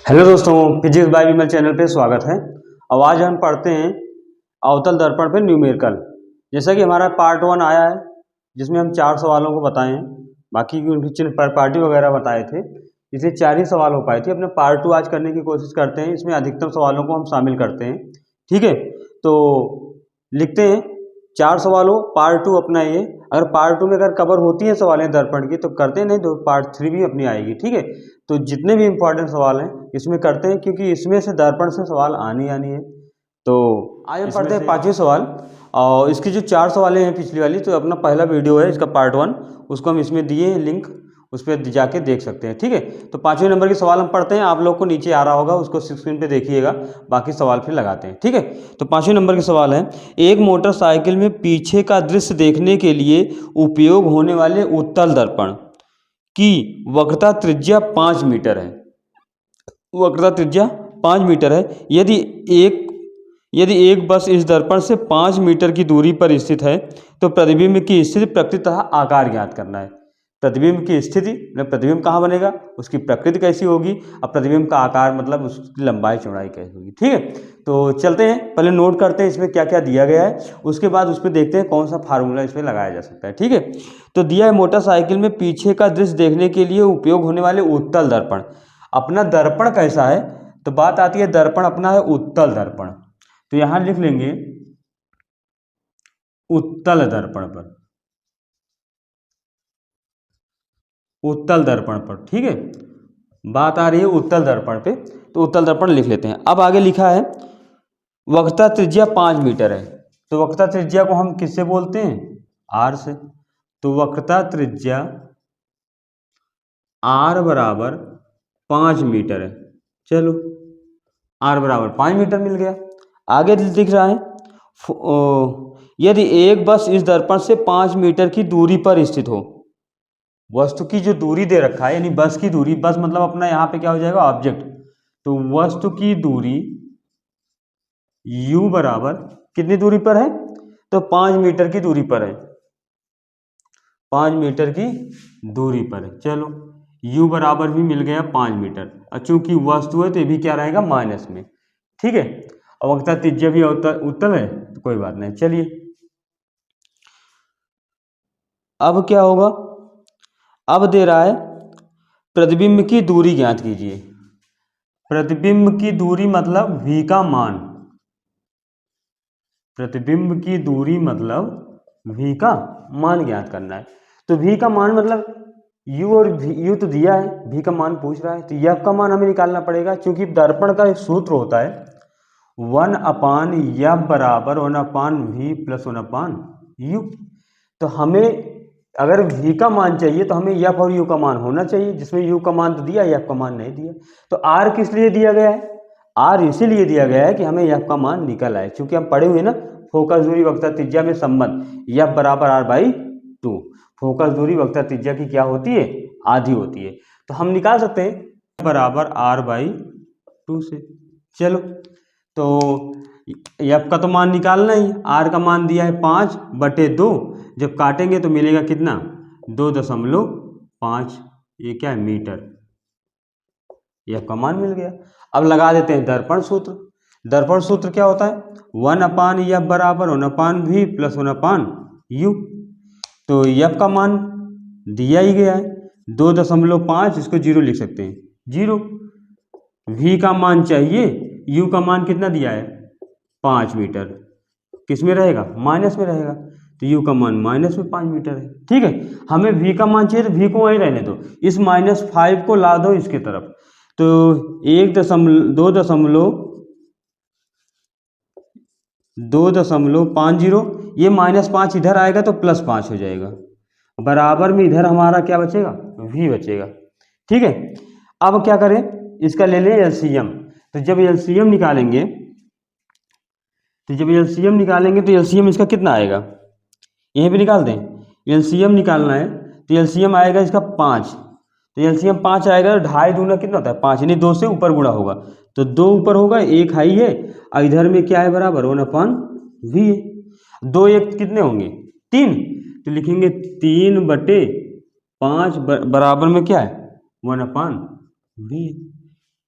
Hello दोस्तों, physics bye विमल channel पे स्वागत है। अब आज हम पढ़ते हैं अवतल दर्पण पे न्यूमेरिकल। जैसा कि हमारा पार्ट 1 आया है जिसमें हम 4 सवालों को बताए हैं, बाकी की उनकी चिन्ह पर पार्टी वगैरह बताए थे, इसलिए 4 ही सवाल हो पाए थे। अपने पार्ट 2 आज करने की कोशिश करते हैं, इसमें अधिकतम सवालों को हम शामिल करते हैं। ठीक है, तो लिखते हैं 4 सवालों पार्ट 2 अपना ये। अगर पार्ट 2 में अगर कवर होती है सवालें दर्पण की तो करते हैं, नहीं तो पार्ट 3 भी अपनी आएगी। ठीक है, तो जितने भी इंपॉर्टेंट सवाल हैं इसमें करते हैं, क्योंकि इसमें से दर्पण से सवाल आनी है। तो आज हम पढ़ते हैं 5वें सवाल। और इसकी जो 4 सवालें हैं पिछली वाली, तो अपना पहला वीडियो है इसका पार्ट 1, उसको हम इसमें दिए हैं लिंक, उस पर जाके देख सकते हैं। ठीक है, तो 5वें नंबर के सवाल हम पढ़ते हैं। आप लोग को नीचे आ रहा होगा, उसको स्क्रीन पे देखिएगा, बाकी सवाल फिर लगाते हैं। ठीक है, तो 5वें नंबर के सवाल है, एक मोटरसाइकिल में पीछे का दृश्य देखने के लिए उपयोग होने वाले उत्तल दर्पण की वक्रता त्रिज्या 5 मीटर है। वक्रता त्रिज्या 5 मीटर है। यदि एक बस इस दर्पण से 5 मीटर की दूरी पर स्थित है तो प्रतिबिंब की स्थिति, प्रकृति तथा आकार ज्ञात करना है। प्रतिबिंब की स्थिति मतलब प्रतिबिंब कहाँ बनेगा, उसकी प्रकृति कैसी होगी, और प्रतिबिंब का आकार मतलब उसकी लंबाई चौड़ाई कैसी होगी। ठीक है, तो चलते हैं, पहले नोट करते हैं इसमें क्या क्या दिया गया है, उसके बाद उसमें देखते हैं कौन सा फार्मूला इसमें लगाया जा सकता है। ठीक है, तो दिया है मोटरसाइकिल में पीछे का दृश्य देखने के लिए उपयोग होने वाले उत्तल दर्पण। अपना दर्पण कैसा है, तो बात आती है दर्पण अपना है उत्तल दर्पण, तो यहां लिख लेंगे उत्तल दर्पण पर, उत्तल दर्पण पर। ठीक है, बात आ रही है उत्तल दर्पण पे, तो उत्तल दर्पण लिख लेते हैं। अब आगे लिखा है वक्रता त्रिज्या 5 मीटर है, तो वक्रता त्रिज्या को हम किससे बोलते हैं, आर से। तो वक्रता त्रिज्या आर बराबर 5 मीटर है। चलो, आर बराबर 5 मीटर मिल गया। आगे दिख रहा है यदि एक बस इस दर्पण से 5 मीटर की दूरी पर स्थित हो। वस्तु की जो दूरी दे रखा है, यानी बस की दूरी, बस मतलब अपना यहाँ पे क्या हो जाएगा, ऑब्जेक्ट। तो वस्तु की दूरी u बराबर कितनी दूरी पर है, तो 5 मीटर की दूरी पर है, 5 मीटर की दूरी पर है। चलो, u बराबर भी मिल गया 5 मीटर, और चूंकि वस्तु है तो ये भी क्या रहेगा, माइनस में। ठीक है, और वक्रता त्रिज्या भी उत्तल है, तो कोई बात नहीं। चलिए, अब क्या होगा, अब दे रहा है प्रतिबिंब की दूरी ज्ञात कीजिए। प्रतिबिंब की दूरी मतलब v का मान, प्रतिबिंब की दूरी मतलब v का मान ज्ञात करना है। तो v का मान मतलब u, और u तो दिया है, v का मान पूछ रहा है, तो f का मान हमें निकालना पड़ेगा, क्योंकि दर्पण का एक सूत्र होता है 1/f बराबर 1/v प्लस 1/u। तो हमें अगर v का मान चाहिए तो हमें f और u का मान होना चाहिए, जिसमें u का मान तो दिया, f का मान नहीं दिया। तो r किस लिए दिया गया है, r इसीलिए दिया गया है कि हमें f का मान निकल आए, क्योंकि हम पढ़े हुए ना फोकस दूरी वक्रता त्रिज्या में संबंध f बराबर r/2। फोकस दूरी वक्रता त्रिज्या की क्या होती है, आधी होती है। तो हम निकाल सकते हैं बराबर r/2 से। चलो, तो f का तो मान निकालना ही, r का मान दिया है 5/2, जब काटेंगे तो मिलेगा कितना, 2.5, ये क्या है, मीटर। f का मान मिल गया। अब लगा देते हैं दर्पण सूत्र। दर्पण सूत्र क्या होता है, 1/f बराबर 1/v प्लस 1/u। तो f का मान दिया ही गया है 2.5, इसको 0 लिख सकते हैं, 0। v का मान चाहिए, u का मान कितना दिया है, 5 मीटर, किस में रहेगा, माइनस में रहेगा, तो u का मान माइनस में 5 मीटर है। ठीक है, हमें v का मान चाहिए तो v को वहीं रहने दो, इस -5 को ला दो इसके तरफ, तो 2.50, ये -5 इधर आएगा तो +5 हो जाएगा, बराबर में इधर हमारा क्या बचेगा, v बचेगा। ठीक है, अब क्या करें, इसका ले लें एलसीएम। तो जब एलसीएम निकालेंगे तो एलसीएम इसका कितना आएगा, यहीं पे निकाल दें। एलसीएम निकालना है तो एलसीएम आएगा इसका 5, तो एलसीएम 5 आएगा, 2.5 दूना कितना होता है 5, यानी 2 से ऊपर गुणा होगा, तो 2 ऊपर होगा, 1 हाई है, और इधर में क्या है, बराबर 1/v है। 2 1 कितने होंगे, 3, तो लिखेंगे 3/5 बराबर में क्या है, 1/v।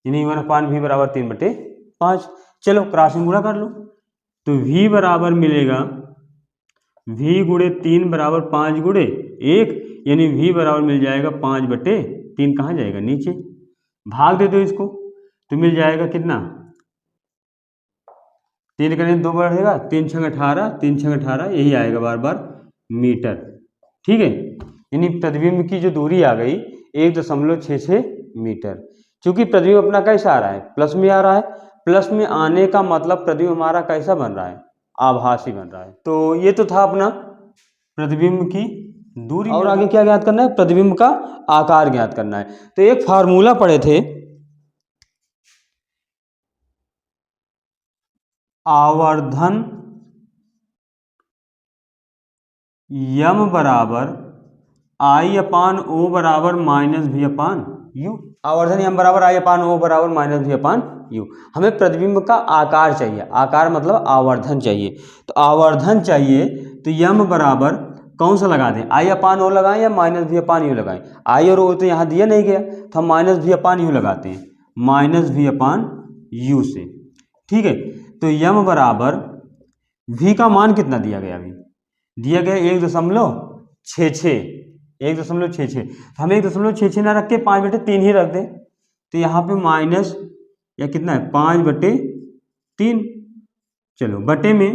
यानी 1/v बराबर 3/5। चलो क्रॉसिंग गुणा कर लो, तो v बराबर मिलेगा v गुणे 3 बराबर 5 गुणे 1, यानी v बराबर मिल जाएगा 5/3। कहाँ जाएगा? नीचे। भाग दे दो इसको तो मिल जाएगा कितना? 3 करें 2 बढ़ेगा, 3 छंग 18, 3 छंग 18, यही आएगा बार बार मीटर। ठीक है, यानी प्रतिबिंब की जो दूरी आ गई 1.66 मीटर। क्योंकि प्रतिबिंब अपना कैसा आ रहा है? प्लस में आ रहा है। प्लस में आने का मतलब प्रतिबिंब हमारा कैसा बन रहा है? आभासी बन रहा है। तो ये तो था अपना प्रतिबिंब की दूरी। और आगे क्या ज्ञात करना है? प्रतिबिंब का आकार ज्ञात करना है। तो एक फार्मूला पढ़े थे, आवर्धन यम बराबर I/O बराबर -v/u। आवर्धन यम बराबर I/O बराबर -v/u। हमें प्रतिबिंब का आकार चाहिए, आकार मतलब आवर्धन चाहिए। तो आवर्धन चाहिए तो यम बराबर कौन सा लगा दें? I/O लगाएं या -v/u लगाएं? I और O तो यहाँ दिया नहीं गया, तो हम -v/u लगाते हैं, -v/u से। ठीक है, तो यम बराबर v का मान कितना दिया गया? अभी दिया गया 1.66, 1.66। हम 1.66 ना रख के 5/3 ही रख दें, तो यहाँ पे माइनस या कितना है? 5/3। चलो बटे में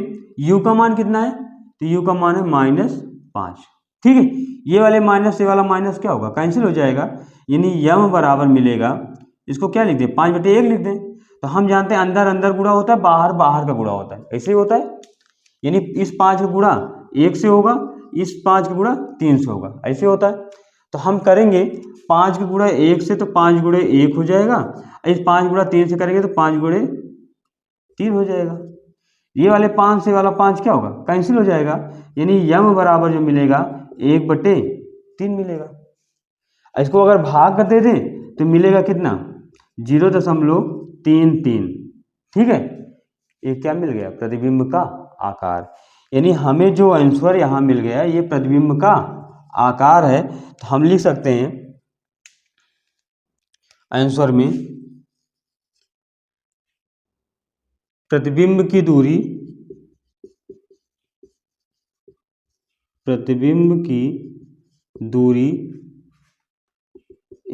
u का मान कितना है? तो u का मान है -5। ठीक है, ये वाले माइनस से वाला माइनस क्या होगा? कैंसिल हो जाएगा। यानी यम बराबर मिलेगा, इसको क्या लिख दें? 5/1 लिख दें। तो हम जानते हैं अंदर अंदर गुणा होता है, बाहर बाहर का गुणा होता है, ऐसे ही होता है। यानी इस 5 का गुणा 1 से होगा, इस 5 का गुणा 3 से होगा, ऐसे होता है। तो हम करेंगे 5 का गुणा 1 से, तो 5 गुणे 1 हो जाएगा। इस 5 गुणा 3 से करेंगे तो 5 गुणे 3 हो जाएगा। ये वाले 5 से वाला 5 क्या होगा? कैंसिल हो जाएगा। यानी यम बराबर जो मिलेगा 1/3 मिलेगा। इसको अगर भाग कर दे दें तो मिलेगा कितना? 0.33। ठीक है, ये क्या मिल गया? प्रतिबिंब का आकार। यानी हमें जो आंसर यहाँ मिल गया ये प्रतिबिंब का आकार है। तो हम लिख सकते हैं आंसर में प्रतिबिंब की दूरी, प्रतिबिंब की दूरी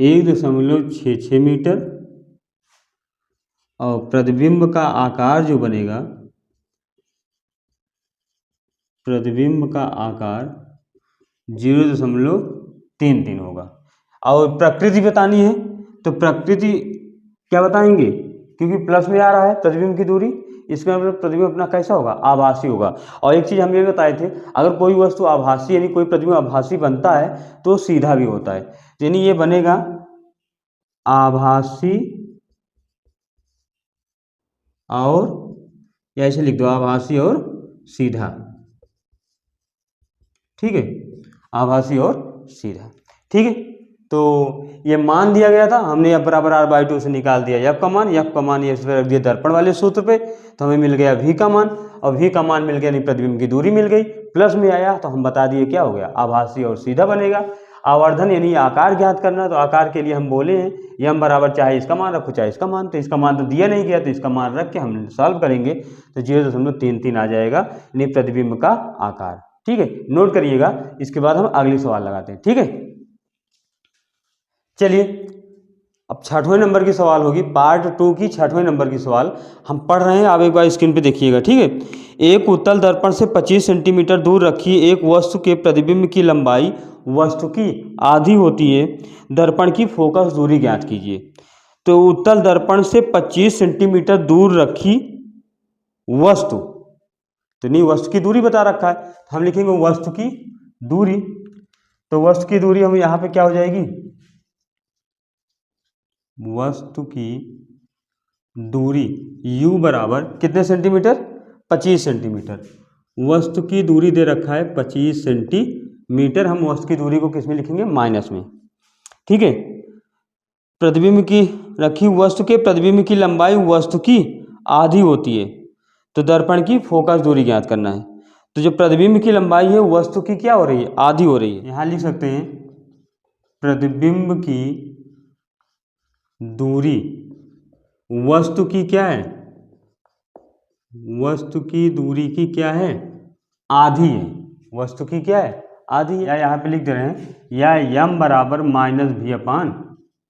1.66 मीटर और प्रतिबिंब का आकार जो बनेगा, प्रतिबिंब का आकार 0.33 होगा। और प्रकृति बतानी है तो प्रकृति क्या बताएंगे? क्योंकि प्लस में आ रहा है प्रतिबिंब की दूरी, इसका मतलब प्रतिबिंब अपना कैसा होगा? आभासी होगा। और एक चीज़ हम ये बताए थे, अगर कोई वस्तु आभासी यानी कोई प्रतिबिंब आभासी बनता है तो सीधा भी होता है। यानी ये बनेगा आभासी और, या ऐसे लिख दो आभासी और सीधा। ठीक है, आभासी और सीधा। ठीक है, तो ये मान दिया गया था, हमने f बराबर r/2 से निकाल दिया f का मान। f का मान ये इस पर रख दिया दर्पण वाले सूत्र पे, तो हमें मिल गया v का मान। और v का मान मिल गया, यानी प्रतिबिंब की दूरी मिल गई। प्लस में आया तो हम बता दिए क्या हो गया? आभासी और सीधा बनेगा। आवर्धन यानी आकार ज्ञात करना, तो आकार के लिए हम बोले हैं यम बराबर चाहे इसका मान रखो चाहे इसका मान। तो इसका मान तो दिया नहीं गया, तो इसका मान रख के हम सॉल्व करेंगे तो 0.33 आ जाएगा, यानी प्रतिबिंब का आकार। ठीक है, नोट करिएगा। इसके बाद हम अगली सवाल लगाते हैं। ठीक है, चलिए अब 6वें नंबर की सवाल होगी, पार्ट 2 की 6वें नंबर की सवाल हम पढ़ रहे हैं। आप एक बार स्क्रीन पे देखिएगा। ठीक है, एक उत्तल दर्पण से 25 सेंटीमीटर दूर रखी एक वस्तु के प्रतिबिंब की लंबाई वस्तु की आधी होती है, दर्पण की फोकस दूरी ज्ञात कीजिए। तो उत्तल दर्पण से 25 सेंटीमीटर दूर रखी वस्तु, तो नहीं वस्तु की दूरी बता रखा है, तो हम लिखेंगे वस्तु की दूरी। तो वस्तु की दूरी हम यहाँ पे क्या हो जाएगी? वस्तु की दूरी u बराबर कितने सेंटीमीटर? 25 सेंटीमीटर। वस्तु की दूरी दे रखा है 25 सेंटीमीटर। हम वस्तु की दूरी को किस में लिखेंगे? माइनस में। ठीक है, प्रतिबिंब की रखी वस्तु के प्रतिबिंब की लंबाई वस्तु की आधी होती है, तो दर्पण की फोकस दूरी ज्ञात करना है। तो जो प्रतिबिंब की लंबाई है वस्तु की क्या हो रही है? आधी हो रही है। यहाँ लिख सकते हैं प्रतिबिंब की दूरी वस्तु की क्या है, वस्तु की दूरी की क्या है, आधी है। वस्तु की क्या है, आधी है। या यहाँ पे लिख दे रहे हैं, या यम बराबर माइनस भी अपान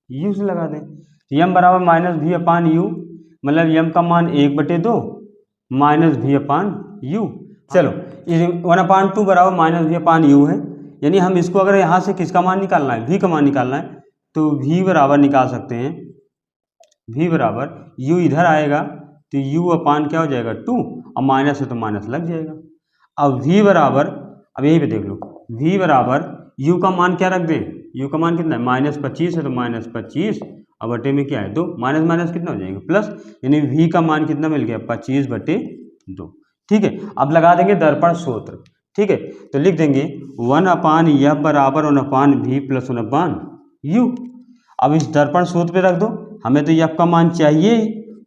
यू से लगा दें। यम बराबर माइनस भी अपान यू, मतलब यम का मान 1/2 माइनस भी अपान यू। चलो 1/2 बराबर माइनस भी अपान यू है, यानी हम इसको अगर यहाँ से किसका मान निकालना है, v का मान निकालना है, तो v बराबर निकाल सकते हैं, v बराबर u इधर आएगा तो u अपान क्या हो जाएगा 2, और माइनस है तो माइनस लग जाएगा। अब v बराबर, अब यहीं पे देख लो, v बराबर u का मान क्या रख दें, u का मान कितना है, -25 है तो -25, और बटे में क्या है 2, माइनस माइनस कितना हो जाएगा प्लस, यानी v का मान कितना मिल गया 25/2। ठीक है, अब लगा देंगे दर्पण सूत्र। ठीक है, तो लिख देंगे 1/f बराबर 1/v प्लस 1/u। अब इस दर्पण सूत्र पे रख दो, हमें तो f का मान चाहिए,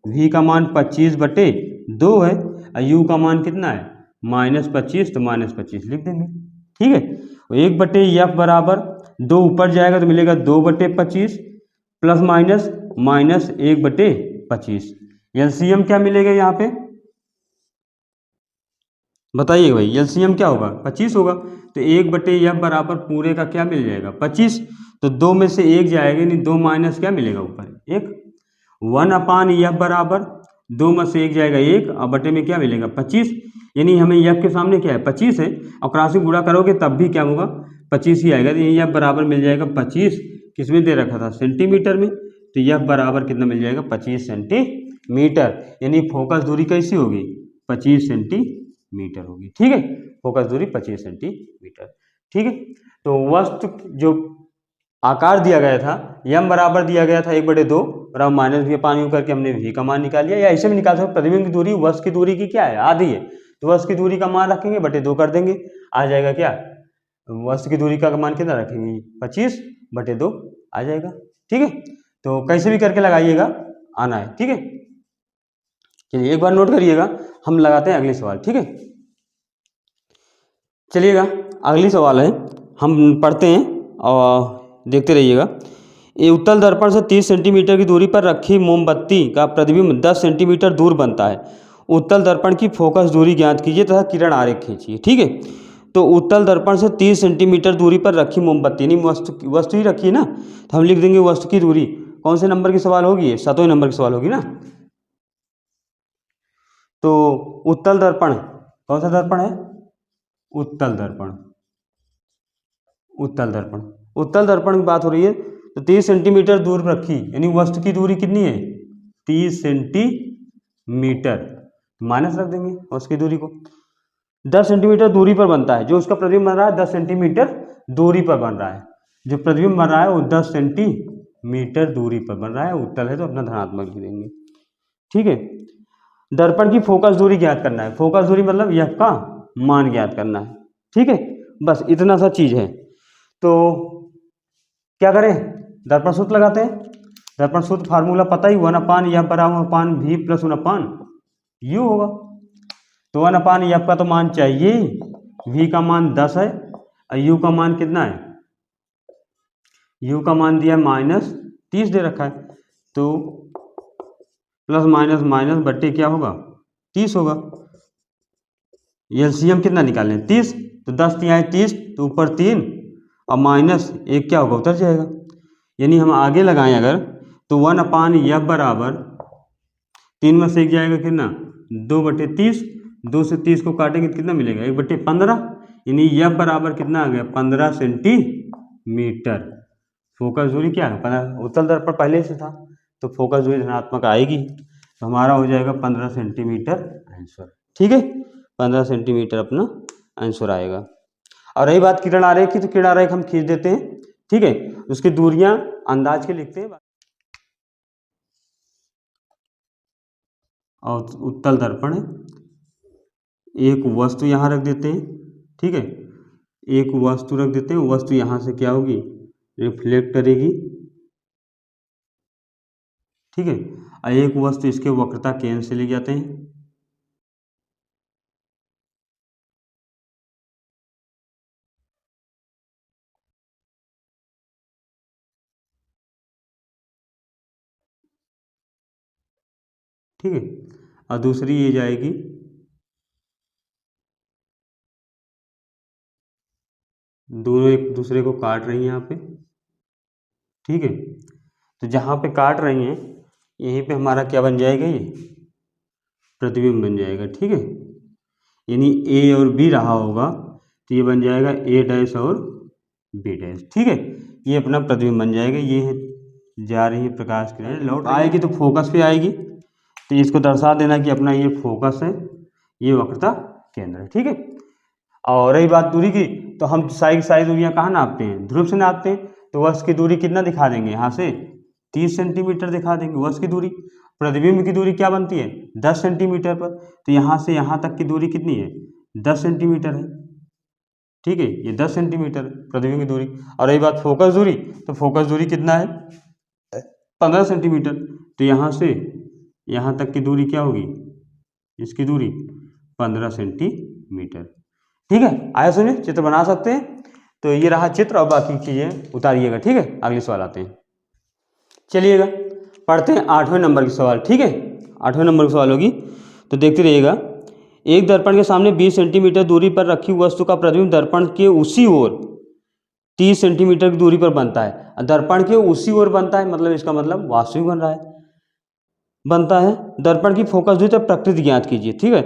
v का मान 25/2 है, और u का मान कितना है -25, तो -25 लिख देंगे। ठीक है, 1/f बराबर 2 ऊपर जाएगा तो मिलेगा 2/25 प्लस माइनस माइनस 1/25। एलसीएम क्या मिलेगा यहाँ पे, बताइए भाई, एलसीएम क्या होगा 25 होगा, तो 1/f बराबर पूरे का क्या मिल जाएगा 25, तो 2 में से 1 जाएगा, यानी 2 माइनस क्या मिलेगा ऊपर 1। 1/f बराबर 2 में से 1 जाएगा 1, और बटे में क्या मिलेगा 25, यानी हमें f के सामने क्या है 25 है, और क्रॉस से गुणा करोगे तब भी क्या होगा 25 ही आएगा, तो ये f बराबर मिल जाएगा 25, किसमें दे रखा था सेंटीमीटर में, तो f बराबर कितना मिल जाएगा 25 सेंटीमीटर, यानी फोकस दूरी कैसी होगी 25 सेंटीमीटर होगी। ठीक है, फोकस दूरी 25 सेंटीमीटर। ठीक है, तो वस्तु जो आकार दिया गया था, यम बराबर दिया गया था 1/2 बराबर माइनस भी अपान यू करके हमने v का मान निकाल लिया, या ऐसे भी निकाल सकते, प्रतिबिंब की दूरी वस्तु की दूरी की क्या है आधी है, तो वस्तु की दूरी का मान रखेंगे 2 कर देंगे, आ जाएगा क्या, वस्तु की दूरी का मान कितना रखेंगे 25/2 आ जाएगा। ठीक है, तो कैसे भी करके लगाइएगा, आना है। ठीक है, चलिए एक बार नोट करिएगा, हम लगाते हैं अगले सवाल। ठीक है, चलिएगा अगली सवाल है, हम पढ़ते हैं और देखते रहिएगा। ये उत्तल दर्पण से 30 सेंटीमीटर की दूरी पर रखी मोमबत्ती का प्रतिबिंब 10 सेंटीमीटर दूर बनता है। उत्तल दर्पण की फोकस दूरी ज्ञात कीजिए तथा किरण आरेख खींचिए। ठीक है, तो उत्तल दर्पण से 30 सेंटीमीटर दूरी पर रखी मोमबत्ती, यानी वस्तु ही रखी है ना, तो हम लिख देंगे वस्तु की दूरी। कौन से नंबर की सवाल होगी, ये 7वें नंबर की सवाल होगी ना। तो उत्तल दर्पण कौन सा दर्पण है, उत्तल दर्पण, उत्तल दर्पण, उत्तल दर्पण की बात हो रही है, तो 30 सेंटीमीटर दूर रखी, यानी वस्तु की दूरी कितनी है 30 सेंटीमीटर, माइनस रख देंगे वस्तु की दूरी को। 10 सेंटीमीटर दूरी पर बनता है, जो उसका प्रतिबिंब बन रहा है 10 सेंटीमीटर दूरी पर बन रहा है, जो प्रतिबिंब बन रहा है वो 10 सेंटीमीटर दूरी पर बन रहा है, उत्तल है तो अपना धनात्मक लिख देंगे। ठीक है, दर्पण की फोकस दूरी ज्ञात करना है, फोकस दूरी मतलब एफ का मान ज्ञात करना है। ठीक है, बस इतना सा चीज है। तो क्या करें, दर्पण सूत्र लगाते हैं। दर्पण सूत्र फार्मूला पता ही, 1/f बराबर 1/v प्लस 1/u होगा। तो 1/f का तो मान चाहिए, v का मान 10 है, और u का मान कितना है, u का मान दिया -30 दे रखा है, तो प्लस माइनस माइनस बट्टे क्या होगा 30 होगा। एलसीएम कितना निकालें 30, तो 10 तिहाई 30, तो ऊपर 3 और माइनस 1 क्या होगा उतर जाएगा, यानी हम आगे लगाएं अगर, तो 1/f बराबर 3 में से 1 जाएगा कितना 2/30, 2 से 30 को काटेंगे तो कितना मिलेगा 1/15, यानी f बराबर कितना आ गया 15 सेंटीमीटर। फोकस दूरी क्या है 15, उत्तल दर्पण पहले से था तो फोकस दूरी धनात्मक आएगी, तो हमारा हो जाएगा 15 सेंटीमीटर आंसर। ठीक है, 15 सेंटीमीटर अपना आंसर आएगा। और रही बात किरण आरेख की, तो किरण आरेख हम खींच देते हैं। ठीक है, उसकी दूरियां अंदाज के लिखते हैं, और उत्तल दर्पण है, एक वस्तु यहाँ रख देते हैं। ठीक है, एक वस्तु रख देते हैं, वस्तु यहाँ से क्या होगी रिफ्लेक्ट करेगी। ठीक है, और एक वस्तु इसके वक्रता केंद्र से ले जाते हैं। ठीक है। और दूसरी ये जाएगी दोनों एक दूसरे को काट रही हैं यहाँ पे, ठीक है। तो जहाँ पे काट रही हैं यहीं पे हमारा क्या बन जाएगा, ये प्रतिबिंब बन जाएगा, ठीक है। यानी ए और बी रहा होगा तो ये बन जाएगा ए डैश और बी डैश, ठीक है। ये अपना प्रतिबिंब बन जाएगा। ये है जा रही है प्रकाश किरण, लौट आएगी तो फोकस पे आएगी, तो इसको दर्शा देना कि अपना ये फोकस है, ये वक्रता केंद्र है, ठीक है। और रही बात दूरी की, तो हम सारी दूरियां कहाँ नापते हैं, ध्रुव से नापते हैं। तो वक्र की दूरी कितना दिखा देंगे, यहाँ से 30 सेंटीमीटर दिखा देंगे वक्र की दूरी। प्रतिबिंब की दूरी क्या बनती है, 10 सेंटीमीटर पर, तो यहाँ से यहाँ तक की दूरी कितनी है, 10 सेंटीमीटर है, ठीक है। ये 10 सेंटीमीटर प्रतिबिंब की दूरी। और रही बात फोकस दूरी, तो फोकस दूरी कितना है, 15 सेंटीमीटर। तो यहाँ से यहाँ तक की दूरी क्या होगी, इसकी दूरी 15 सेंटीमीटर, ठीक है। आया सुनिए, चित्र बना सकते हैं। तो ये रहा चित्र, और बाकी चीज़ें उतारिएगा, ठीक है। अगले सवाल आते हैं, चलिएगा पढ़ते हैं 8वें नंबर की सवाल, ठीक है। 8वें नंबर की सवाल होगी, तो देखते रहिएगा। एक दर्पण के सामने 20 सेंटीमीटर दूरी पर रखी वस्तु का प्रतिबिंब दर्पण के उसी ओर 30 सेंटीमीटर की दूरी पर बनता है। दर्पण के उसी ओर बनता है, मतलब इसका मतलब वास्तविक बन रहा है, बनता है। दर्पण की फोकस दूरी तब प्रकृति ज्ञात कीजिए, ठीक है।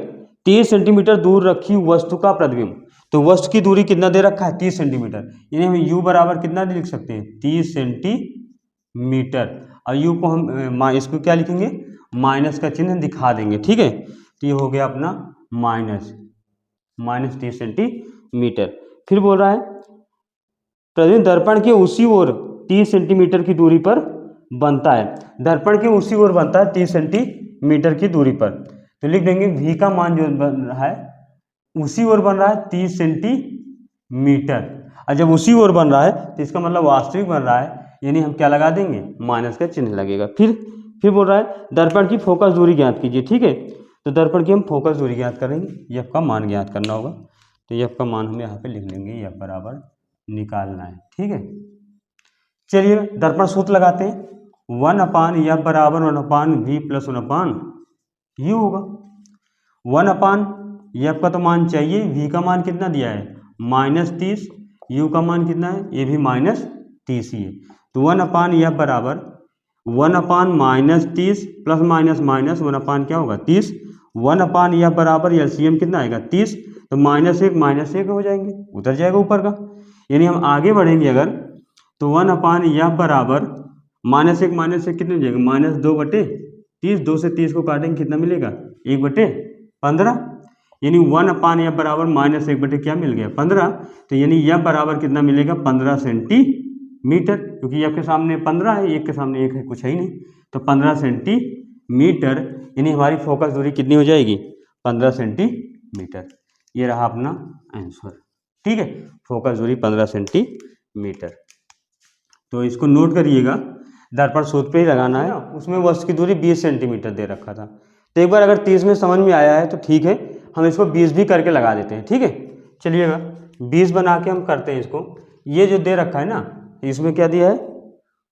30 सेंटीमीटर दूर रखी वस्तु का प्रतिबिंब, तो वस्तु की दूरी कितना दे रखा है, 30 सेंटीमीटर। यानी हम u बराबर कितना लिख सकते हैं, 30 सेंटीमीटर। और u को हम इसको क्या लिखेंगे, माइनस का चिन्ह दिखा देंगे, ठीक है। तो ये हो गया अपना माइनस 30 सेंटीमीटर। फिर बोल रहा है प्रतिबिंब दर्पण के उसी ओर 30 सेंटीमीटर की दूरी पर बनता है। दर्पण के उसी ओर बनता है 30 सेंटीमीटर की दूरी पर, तो लिख देंगे v का मान जो बन रहा है उसी ओर बन रहा है 30 सेंटीमीटर। और जब उसी ओर बन रहा है तो इसका मतलब वास्तविक बन रहा है, यानी हम क्या लगा देंगे, माइनस का चिन्ह लगेगा। फिर बोल रहा है दर्पण की फोकस दूरी ज्ञात कीजिए, ठीक है। तो दर्पण की हम फोकस दूरी ज्ञात करेंगे, एफ का मान ज्ञात करना होगा। तो एफ का मान हम यहाँ पे लिख लेंगे, एफ बराबर निकालना है, ठीक है। चलिए दर्पण सूत्र लगाते हैं, 1/f बराबर 1/v प्लस 1/u होगा। 1/f का तो मान चाहिए, v का मान कितना दिया है, -30, u का मान कितना है, ये भी -30 ही है। तो 1/f बराबर 1/-30 प्लस माइनस माइनस 1/, क्या होगा 30। 1/f बराबर एलसीएम कितना आएगा 30, तो -1 हो जाएंगे, उतर जाएगा ऊपर का। यानी हम आगे बढ़ेंगे अगर, तो 1/f बराबर -1 कितने हो जाएगा, -2/30। 2 से 30 को काटेंगे कितना मिलेगा, 1/15। यानी 1/f बराबर -1 क्या मिल गया, 15। तो यानी f बराबर कितना मिलेगा, 15 सेंटीमीटर, क्योंकि f के सामने 15 है, 1 के सामने 1 है, कुछ है ही नहीं। तो 15 सेंटीमीटर, यानी हमारी फोकस दूरी कितनी हो जाएगी, 15 सेंटीमीटर। ये रहा अपना आंसर, ठीक है। फोकस दूरी 15 सेंटीमीटर। तो इसको नोट करिएगा, दर्पण सूत्र पे ही लगाना है। उसमें वस्तु की दूरी 20 सेंटीमीटर दे रखा था। तो एक बार अगर 30 में समझ में आया है तो ठीक है, हम इसको 20 भी करके लगा देते हैं, ठीक है। चलिएगा 20 बना के हम करते हैं इसको। ये जो दे रखा है ना, इसमें क्या दिया है,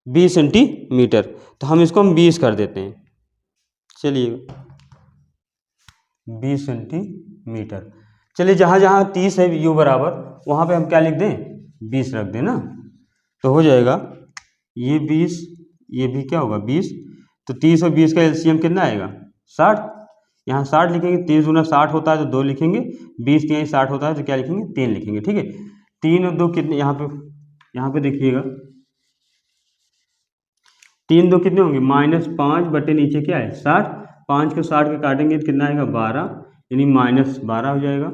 20 सेंटीमीटर, तो हम इसको 20 कर देते हैं। चलिए 20 सेंटीमीटर। चलिए जहाँ जहाँ 30 है u बराबर, वहाँ पे हम क्या लिख दें, 20 रख दें ना, तो हो जाएगा ये 20, ये भी क्या होगा 20। तो 30 और 20 का एलसीएम कितना आएगा, 60। यहाँ 60 लिखेंगे, 30 गुना 60 होता है तो 2 लिखेंगे, 20 यहाँ 60 होता है तो क्या लिखेंगे, 3 लिखेंगे, ठीक है। 3 और 2 कितने, यहाँ पे देखिएगा, 3 2 कितने होंगे, -5 बटे नीचे क्या है 60। 5 को 60 के काटेंगे तो कितना आएगा 12, यानी -12 हो जाएगा।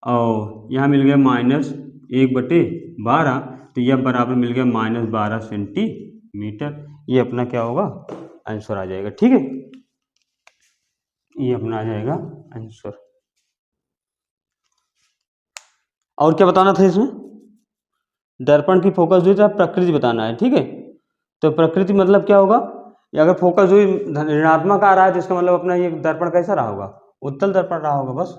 और यहाँ मिल गया -1/12, तो यह बराबर मिल गया -12 सेंटीमीटर। ये अपना क्या होगा, आंसर आ जाएगा, ठीक है। ये अपना आ जाएगा आंसर। और क्या बताना था इसमें, दर्पण की फोकस दूरी प्रकृति बताना है, ठीक है। तो प्रकृति मतलब क्या होगा, अगर फोकस दूरी ऋणात्मक आ रहा है तो इसका मतलब अपना ये दर्पण कैसा रहा होगा, उत्तल दर्पण रहा होगा बस,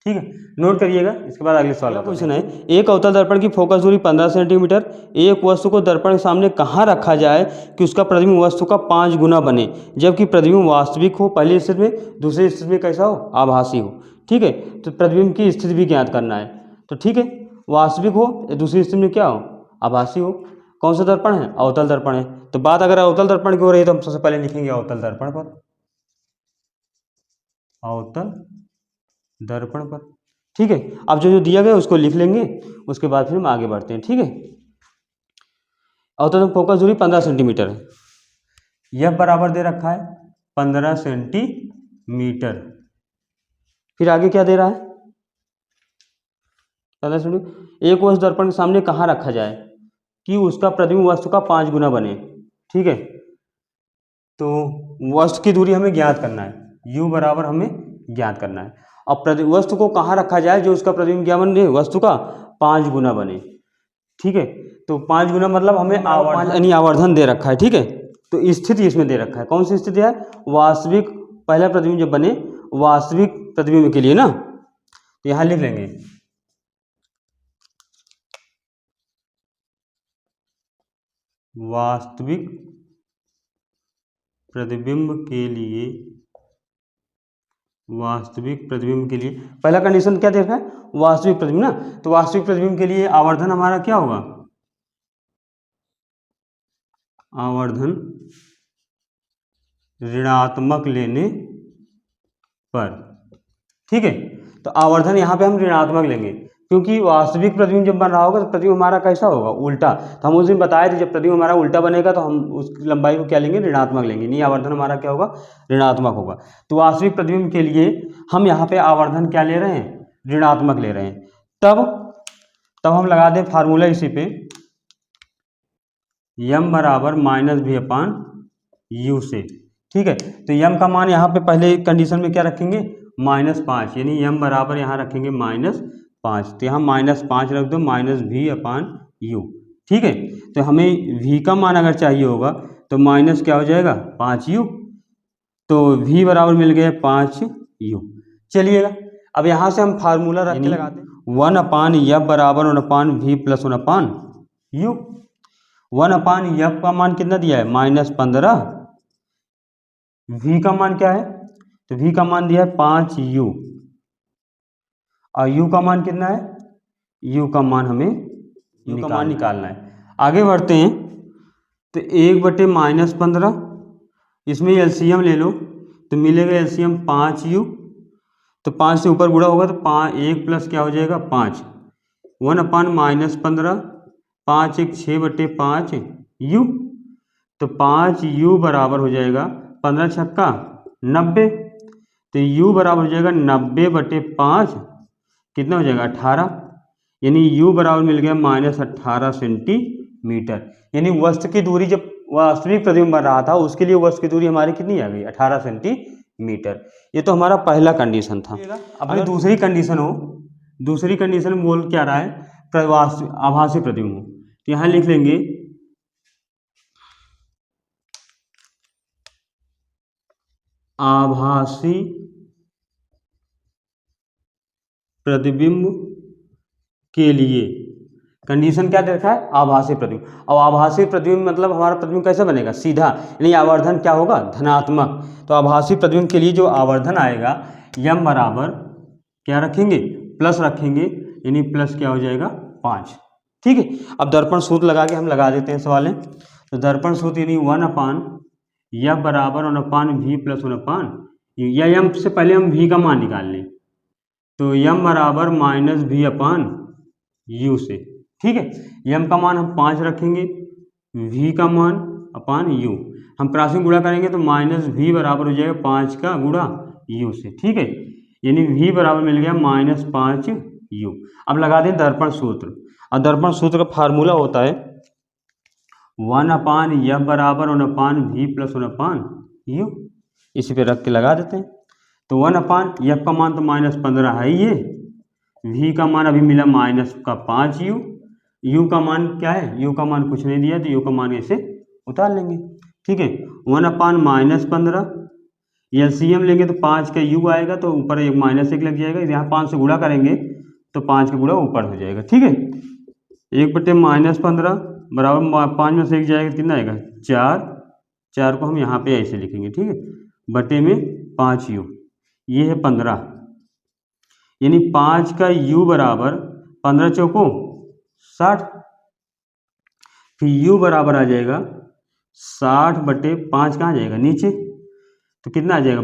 ठीक है, नोट करिएगा। इसके बाद अगले सवाल का क्वेश्चन है, एक अवतल दर्पण की फोकस दूरी 15 सेंटीमीटर, एक वस्तु को दर्पण के सामने कहाँ रखा जाए कि उसका प्रतिबिंब वस्तु का 5 गुना बने, जबकि प्रतिबिंब वास्तविक हो पहली स्थिति में, दूसरी स्थिति में कैसा हो, आभासी हो। ठीक है, तो प्रतिबिंब की स्थिति भी ज्ञात करना है। तो ठीक है, वास्तविक हो, दूसरी स्थिति में क्या हो, आभासी हो। कौन सा दर्पण है, अवतल दर्पण है। तो बात अगर अवतल दर्पण की हो रही है तो हम सबसे पहले लिखेंगे अवतल दर्पण पर, अवतल दर्पण पर। ठीक है, अब जो जो दिया गया उसको लिख लेंगे, उसके बाद फिर हम आगे बढ़ते हैं। ठीक है, अवतल फोकस दूरी 15 सेंटीमीटर है, यह बराबर दे रखा है 15 सेंटीमीटर। फिर आगे क्या दे रहा है, 15 सेंटीमीटर। एक वस्तु दर्पण के सामने कहाँ रखा जाए कि उसका प्रतिबिंब वस्तु का 5 गुना बने। ठीक है, तो वस्तु की दूरी हमें ज्ञात करना है, u बराबर हमें ज्ञात करना है। अब वस्तु को कहाँ रखा जाए जो उसका प्रतिबिंब क्या बने, वस्तु का 5 गुना बने। ठीक है, तो 5 गुना मतलब हमें यानी आवर्धन दे रखा है। ठीक है, तो स्थिति इसमें दे रखा है, कौन सी स्थिति है, वास्तविक, पहला प्रतिबिंब जब बने वास्तविक प्रतिबिंब के लिए ना, तो यहाँ लिख लेंगे वास्तविक प्रतिबिंब के लिए, वास्तविक प्रतिबिंब के लिए पहला कंडीशन क्या देखा है, वास्तविक प्रतिबिंब ना। तो वास्तविक प्रतिबिंब के लिए आवर्धन हमारा क्या होगा, आवर्धन ऋणात्मक लेने पर। ठीक है, तो आवर्धन यहाँ पे हम ऋणात्मक लेंगे, क्योंकि वास्तविक प्रतिबिंब जब बन रहा होगा तो प्रतिबिंब हमारा कैसा होगा, उल्टा। तो हम उस दिन बताए थे जब प्रतिबिंब हमारा उल्टा बनेगा तो हम उस लंबाई को क्या लेंगे, ऋणात्मक लेंगे, नहीं आवर्धन हमारा क्या होगा, ऋणात्मक होगा। तो वास्तविक प्रतिबिंब के लिए हम यहाँ पे आवर्धन क्या ले रहे हैं, ऋणात्मक ले रहे हैं। तब हम लगा दें फार्मूला इसी पे, यम बराबर माइनस भी अपान यू से। ठीक है, तो यम का मान यहाँ पे पहले कंडीशन में क्या रखेंगे, -5, यानी यम बराबर यहाँ रखेंगे -5। तो यहाँ -5 रख दो, माइनस भी अपान यू। ठीक है, तो हमें v का मान अगर चाहिए होगा तो माइनस क्या हो जाएगा, 5u, तो v बराबर मिल गया 5u। चलिएगा, अब यहाँ से हम फार्मूला रख के लगाते हैं, 1/f बराबर 1/v प्लस 1/u। 1/f का मान कितना दिया है, -15। v का मान क्या है, तो v का मान दिया है 5u, और u का मान कितना है, u का मान हमें निकालना है। आगे बढ़ते हैं, तो 1/-15, इसमें एलसीएम ले लो तो मिलेगा एलसीएम 5u, तो 5 से ऊपर गुणा होगा तो 1 प्लस क्या हो जाएगा 5, 1/-15, 5 1 6/5u, तो 5u बराबर हो जाएगा 15 छक्का 90, तो u बराबर हो जाएगा 90/5, कितना हो जाएगा 18, यानी u बराबर मिल गया -18 सेंटीमीटर। यानी वस्तु की दूरी जब वास्तविक प्रतिबिंब बन रहा था उसके लिए वस्तु की दूरी हमारी कितनी आ गई, 18 सेंटीमीटर। ये तो हमारा पहला कंडीशन था। अब दूसरी कंडीशन हो, दूसरी कंडीशन बोल क्या रहा है, आभासी प्रतिबिंब हो, तो यहाँ लिख लेंगे आभासी प्रतिबिंब के लिए कंडीशन क्या दे रखा है, आभासी प्रतिबिंब। अब आभासी प्रतिबिंब मतलब हमारा प्रतिबिंब कैसे बनेगा, सीधा, यानी आवर्धन क्या होगा, धनात्मक। तो आभासी प्रतिबिंब के लिए जो आवर्धन आएगा यम बराबर क्या रखेंगे, प्लस रखेंगे, यानी प्लस क्या हो जाएगा 5। ठीक है, अब दर्पण सूत्र लगा के हम लगा देते हैं सवाल में। तो दर्पण सूत्र यानी 1/f बराबर 1/v प्लस 1/u, या यम से पहले हम v का मान निकाल लें, तो यम बराबर -v/u से। ठीक है, यम का मान हम 5 रखेंगे, v का मान अपान u, हम क्रॉसिंग गुणा करेंगे तो -v बराबर हो जाएगा 5 का गुणा u से। ठीक है, यानी v बराबर मिल गया -5u। अब लगा दें दर्पण सूत्र, और दर्पण सूत्र का फार्मूला होता है 1/f बराबर 1/v प्लस 1/u, इसी पे रख के लगा देते हैं। तो 1/f का मान तो -15 है ही, ये v का मान अभी मिला -5u, u का मान क्या है, u का मान कुछ नहीं दिया तो u का मान ऐसे उतार लेंगे। ठीक है, 1/-15, एलसीएम लेंगे तो 5 का यू आएगा तो ऊपर एक -1 लग जाएगा, यहाँ 5 से गुणा करेंगे तो 5 का गुणा ऊपर हो जाएगा। ठीक है, 1/-15 बराबर 5 में से 1 जाएगा, कितना आएगा 4। 4 को हम यहाँ पे ऐसे लिखेंगे। ठीक है, बटे में 5 यू, ये है 15, यानी 5 का यू बराबर 15 चौको 60, फिर यू बराबर आ जाएगा 60/5, कहाँ जाएगा नीचे, तो कितना आ जाएगा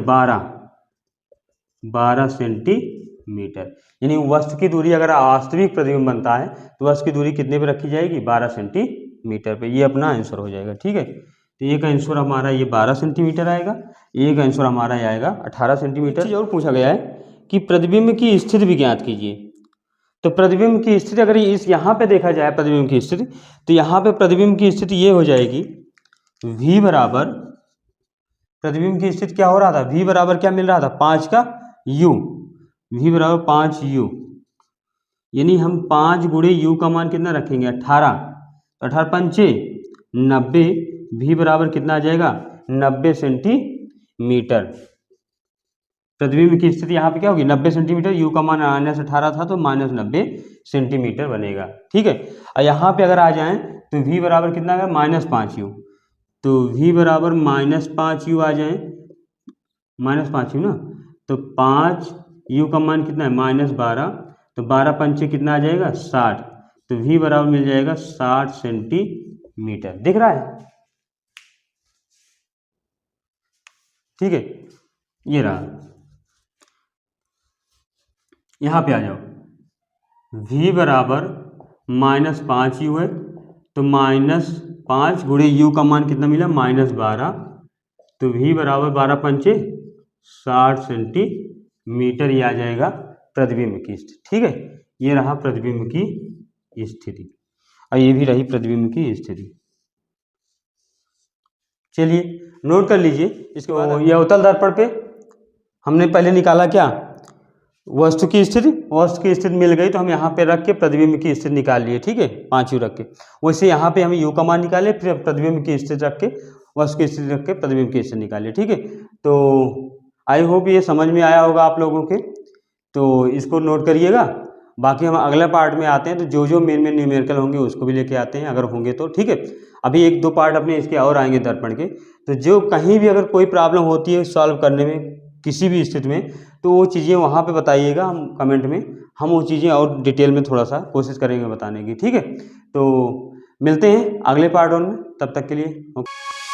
12 सेंटीमीटर। यानी वस्तु की दूरी अगर वास्तविक प्रतिबिंब बनता है तो वस्तु की दूरी कितने पे रखी जाएगी, 12 सेंटीमीटर पे। ये अपना आंसर हो जाएगा। ठीक है, तो एक आंसर हमारा ये 12 सेंटीमीटर आएगा, एक आंसर हमारा ये आएगा 18 सेंटीमीटर। और पूछा गया है कि प्रतिबिंब की स्थिति भी ज्ञात कीजिए। तो प्रतिबिंब की स्थिति अगर इस यहाँ पे देखा जाए प्रतिबिंब की स्थिति, तो यहाँ पे प्रतिबिंब की स्थिति ये हो जाएगी v बराबर, प्रतिबिंब की स्थिति क्या हो रहा था, v बराबर क्या मिल रहा था 5 का u, v बराबर 5 u, यानी हम 5 गुणे u का मान कितना रखेंगे 18, 18 पंचे 90, v बराबर कितना आ जाएगा 90 सेंटीमीटर। प्रतिबिंब की स्थिति यहाँ पे क्या होगी 90 सेंटीमीटर, u का मान -18 था तो -90 सेंटीमीटर बनेगा। ठीक है, और यहाँ पे अगर आ जाएं तो v बराबर कितना आएगा -5u, तो v बराबर -5u आ जाए, -5u ना, तो 5u का मान कितना है -12, तो 12 पंचे कितना आ जाएगा 60, तो v बराबर मिल जाएगा 60 सेंटीमीटर। दिख रहा है? ठीक है, ये रहा, यहाँ पे आ जाओ, v बराबर -5u है, तो -5 गुणे u का मान कितना मिला -12, तो v बराबर 12 पंचे 60 सेंटीमीटर, ये आ जाएगा प्रतिबिंब की स्थिति। ठीक है, ये रहा प्रतिबिंब की स्थिति और ये भी रही प्रतिबिंब की स्थिति। चलिए नोट कर लीजिए। इसके बाद ये अवतल दर्पण पे हमने पहले निकाला क्या, वस्तु की स्थिति। वस्तु की स्थिति मिल गई तो हम यहाँ पे रख के प्रतिबिंब की स्थिति निकाल लिए। ठीक है, 5 यू रख के, वैसे यहाँ पे हम यू का मान निकाले, फिर प्रतिबिंब की स्थिति रख के, वस्तु की स्थिति रख के प्रतिबिंब की स्थिति निकालिए। ठीक है, तो आई होप ये समझ में आया होगा आप लोगों के, तो इसको नोट करिएगा। बाकी हम अगले पार्ट में आते हैं, तो जो मेन न्यूमेरिकल होंगे उसको भी लेके आते हैं अगर होंगे तो। ठीक है, अभी 1-2 पार्ट अपने इसके और आएंगे दर्पण के, तो जो कहीं भी अगर कोई प्रॉब्लम होती है सॉल्व करने में किसी भी स्थिति में, तो वो चीज़ें वहाँ पे बताइएगा, हम कमेंट में हम वो चीज़ें और डिटेल में थोड़ा सा कोशिश करेंगे बताने की। ठीक है, तो मिलते हैं अगले पार्ट में, तब तक के लिए ओके।